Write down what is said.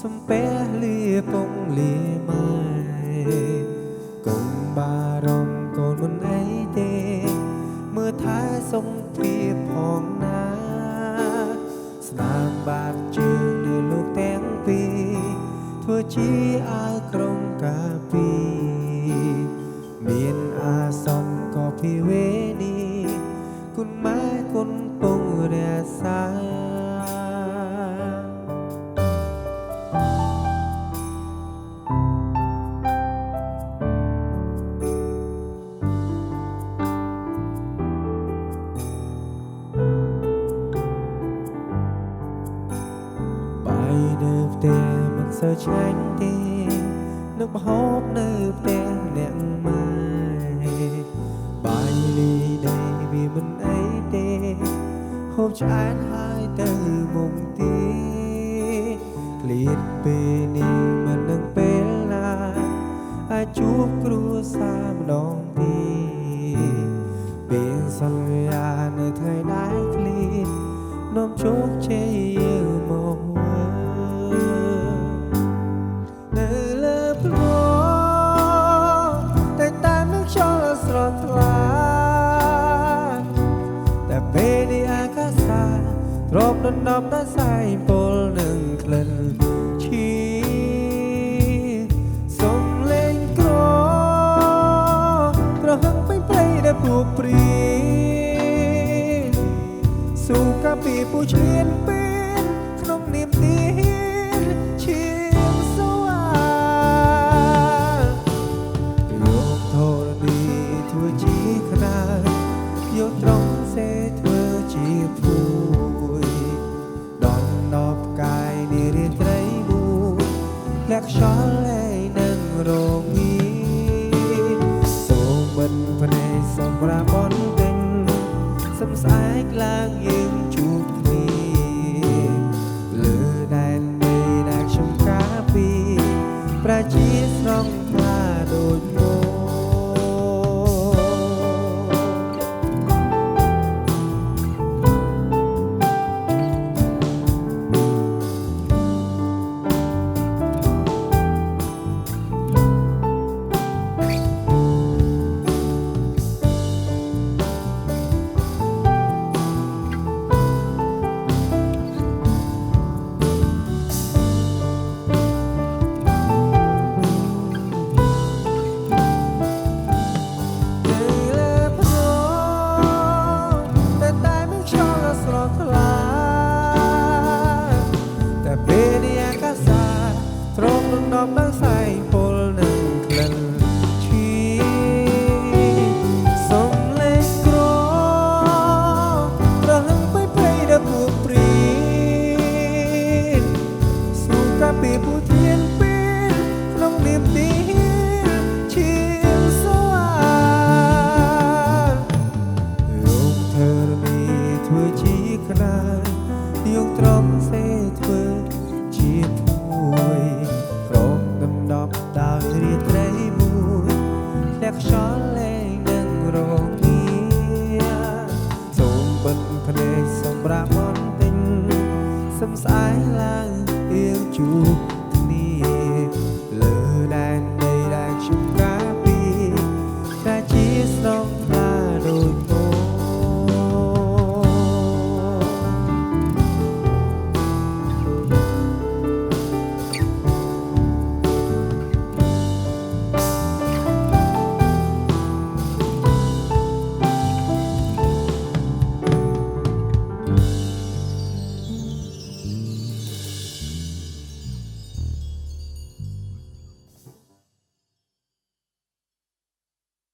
សំពះលាពងលាម៉ែកុំបារម្ភកូនមិនអីទេមើលថែសុខភាពផងណាស្នាមបាតជើងនៅលោកទាំងពីរធ្វើជាអាវក្រុងកាពីមានអាសន្នក៏ពីវេនីគុណម៉ែគុណពងរក្សានៅផ្ទះមិនសូវឆ្ងាញ់ទេនឹកម្ហូបនៅផ្ទះអ្នកម៉ែបាយលីដីវាមិនអីទេហូបឆ្អែតហើយទៅមុំទីឃ្លាតពេលនេះមិននឹងពេលណាអាចជួបគ្រួសារម្ដងទៀតពេលសន្យានៅថ្ងៃដែលឃ្លាតនាំជោគជ័យមកនៅលើផ្លូវតែមិនខ្យល់ស្រស់ថ្លាតែពេលនេះអាកាសទ្របដណ្ដប់តែសាយពលនឹងក្លិនឈីសំលេងក្រហឹងពេញព្រៃដែលពួកព្រីស៊ូកាពីពូឈៀនពេលក្នុងនាមទាឈៀងសវ៉ាលោកធរណីធ្វើជាខ្នាយកត្រង់សេធ្វើជាភួយដល់ដប់កាយនារីត្រីមួយលាក់ខ្យល់ឯនឹងរងីសូមបិទភ្នែកសម្រាប់បនទិញសំស្អែកឡើងយើងជួបគ្នាលើដែនដីដែលខ្ញុំការពីប្រជាស្រង់ថ្លាដូចមកដល់សាយពលនឹងក្លិនឈីសំលេងក្រហឹងពេញព្រៃដែលពួកព្រីស៊ូកាពីពូធៀនពេលក្នុងនាមទីឈៀងសវ៉ាលោកធរណីធ្វើជាខ្នាយកត្រង់សេធ្វើជាភួយដោយរាត្រីមួយលាក់ខ្យល់លែងនឹងរងងារសូមបិទភ្នែកសម្រាប់បន្ទិញសំស្អែក